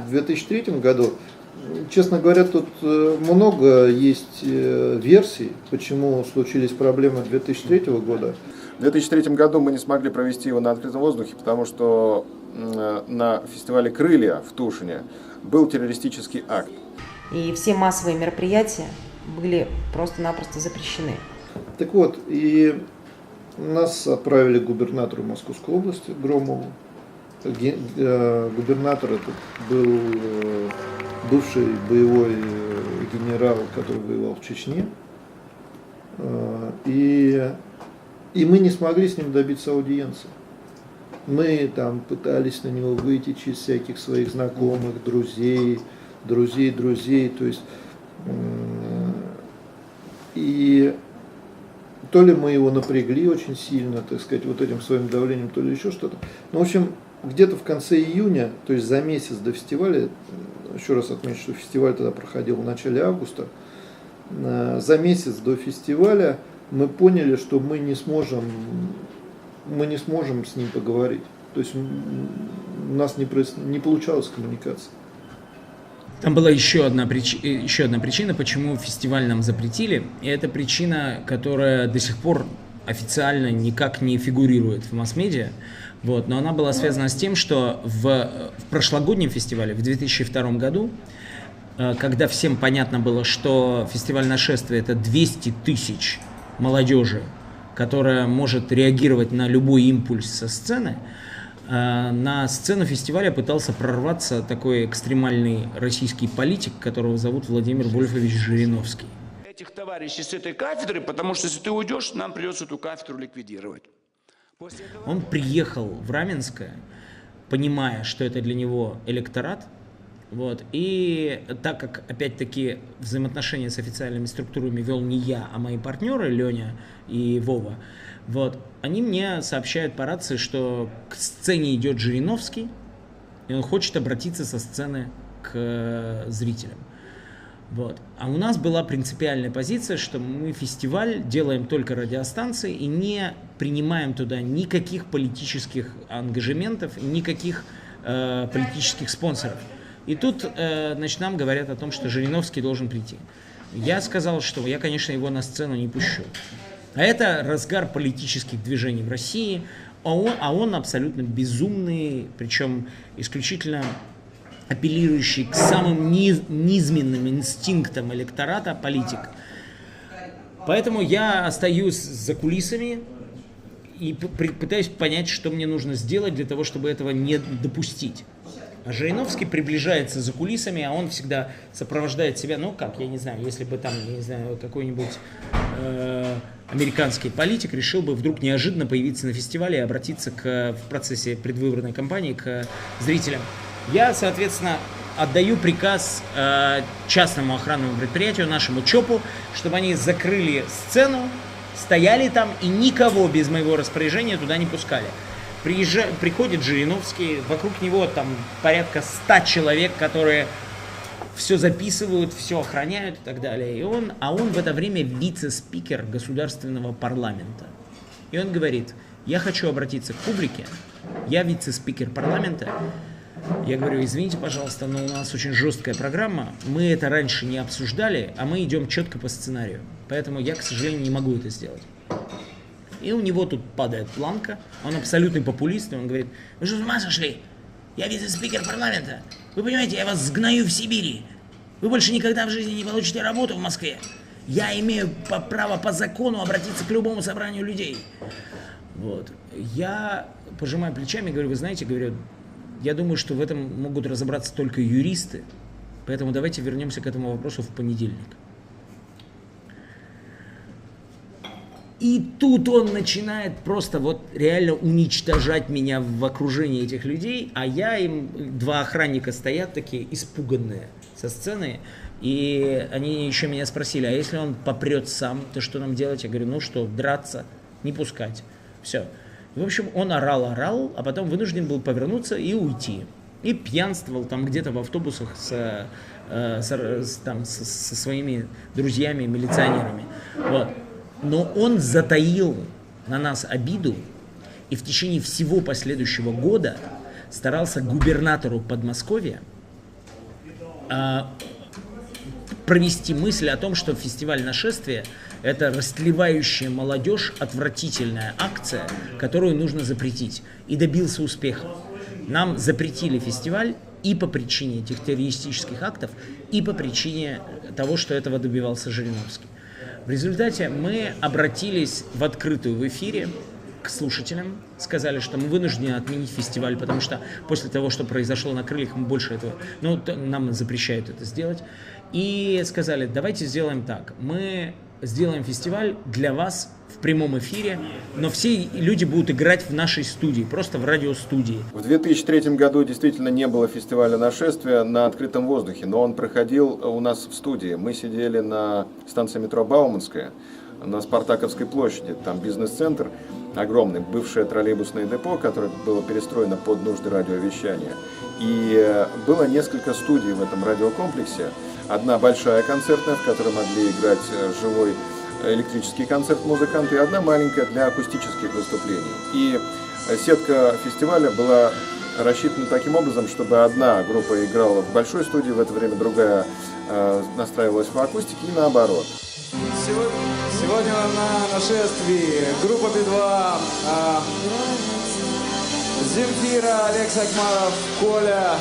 в 2003 году, честно говоря, тут много есть версий, почему случились проблемы 2003 года. В 2003 году мы не смогли провести его на открытом воздухе, потому что на фестивале «Крылья» в Тушине был террористический акт. И все массовые мероприятия были просто-напросто запрещены. Так вот, и нас отправили к губернатору Московской области Громову. Губернатор этот был бывший боевой генерал, который воевал в Чечне. И мы не смогли с ним добиться аудиенции. Мы там пытались на него выйти через всяких своих знакомых, друзей. То есть, и то ли мы его напрягли очень сильно, так сказать, вот этим своим давлением, то ли еще что-то. Ну, в общем, где-то в конце июня, то есть за месяц до фестиваля, еще раз отмечу, что фестиваль тогда проходил в начале августа, за месяц до фестиваля мы поняли, что мы не сможем с ним поговорить. То есть у нас не получалась коммуникация. Там была еще одна причина, почему фестиваль нам запретили. И это причина, которая до сих пор официально никак не фигурирует в масс-медиа. Вот. Но она была связана с тем, что в прошлогоднем фестивале, в 2002 году, когда всем понятно было, что фестиваль нашествия — это 200 тысяч молодежи, которая может реагировать на любой импульс со сцены, на сцену фестиваля пытался прорваться такой экстремальный российский политик, которого зовут Владимир Вольфович Жириновский. Этих товарищей с этой кафедры, потому что если ты уйдешь, нам придется эту кафедру ликвидировать. Он приехал в Раменское, понимая, что это для него электорат. Вот. И так как, опять-таки, взаимоотношения с официальными структурами вел не я, а мои партнеры Леня и Вова, вот, они мне сообщают по рации, что к сцене идет Жириновский, и он хочет обратиться со сцены к зрителям. Вот. А у нас была принципиальная позиция, что мы фестиваль делаем только радиостанции и не принимаем туда никаких политических ангажементов, никаких политических спонсоров. И тут, значит, нам говорят о том, что Жириновский должен прийти. Я сказал, что я, конечно, его на сцену не пущу. А это разгар политических движений в России, а он абсолютно безумный, причем исключительно апеллирующий к самым низменным инстинктам электората политик. Поэтому я остаюсь за кулисами и пытаюсь понять, что мне нужно сделать для того, чтобы этого не допустить. А Жириновский приближается за кулисами, а он всегда сопровождает себя, ну как, я не знаю, если бы там, я не знаю, какой-нибудь американский политик решил бы вдруг неожиданно появиться на фестивале и обратиться в процессе предвыборной кампании к зрителям. Я, соответственно, отдаю приказ частному охранному предприятию, нашему ЧОПу, чтобы они закрыли сцену, стояли там и никого без моего распоряжения туда не пускали. Приходит Жириновский, вокруг него там порядка 100 человек, которые все записывают, все охраняют и так далее. Он в это время вице-спикер государственного парламента. И он говорит: я хочу обратиться к публике, я вице-спикер парламента. Я говорю: извините, пожалуйста, но у нас очень жесткая программа, мы это раньше не обсуждали, а мы идем четко по сценарию. Поэтому я, к сожалению, не могу это сделать. И у него тут падает планка, он абсолютный популист, и он говорит: вы что, с ума сошли? Я вице-спикер парламента. Вы понимаете, я вас сгною в Сибири. Вы больше никогда в жизни не получите работу в Москве. Я имею право по закону обратиться к любому собранию людей. Вот. Я пожимаю плечами и говорю: вы знаете, говорю, я думаю, что в этом могут разобраться только юристы, поэтому давайте вернемся к этому вопросу в понедельник. И тут он начинает просто вот реально уничтожать меня в окружении этих людей, а два охранника стоят такие испуганные со сцены, и они еще меня спросили: а если он попрет сам, то что нам делать? Я говорю: ну что, драться, не пускать, все. И, в общем, он орал, а потом вынужден был повернуться и уйти. И пьянствовал там где-то в автобусах со своими друзьями, милиционерами. Вот. Но он затаил на нас обиду и в течение всего последующего года старался губернатору Подмосковья провести мысль о том, что фестиваль «Нашествие» — это растлевающая молодежь, отвратительная акция, которую нужно запретить. И добился успеха. Нам запретили фестиваль и по причине этих террористических актов, и по причине того, что этого добивался Жириновский. В результате мы обратились в открытую в эфире к слушателям, сказали, что мы вынуждены отменить фестиваль, потому что после того, что произошло на «Крыльях», мы больше этого, нам запрещают это сделать. И сказали, давайте сделаем так, мы сделаем фестиваль для вас в прямом эфире, но все люди будут играть в нашей студии, просто в радиостудии. В 2003 году действительно не было фестиваля «Нашествия» на открытом воздухе, но он проходил у нас в студии. Мы сидели на станции метро Бауманская, на Спартаковской площади, там бизнес-центр огромный, бывшее троллейбусное депо, которое было перестроено под нужды радиовещания. И было несколько студий в этом радиокомплексе. Одна большая концертная, в которой могли играть живой электрический концерт музыканты, и одна маленькая для акустических выступлений. И сетка фестиваля была рассчитана таким образом, чтобы одна группа играла в большой студии, в это время другая настраивалась в акустике и наоборот. Сегодня на «Нашествии» группа Би-2, Земфира, Алекс Акмаров, Коля.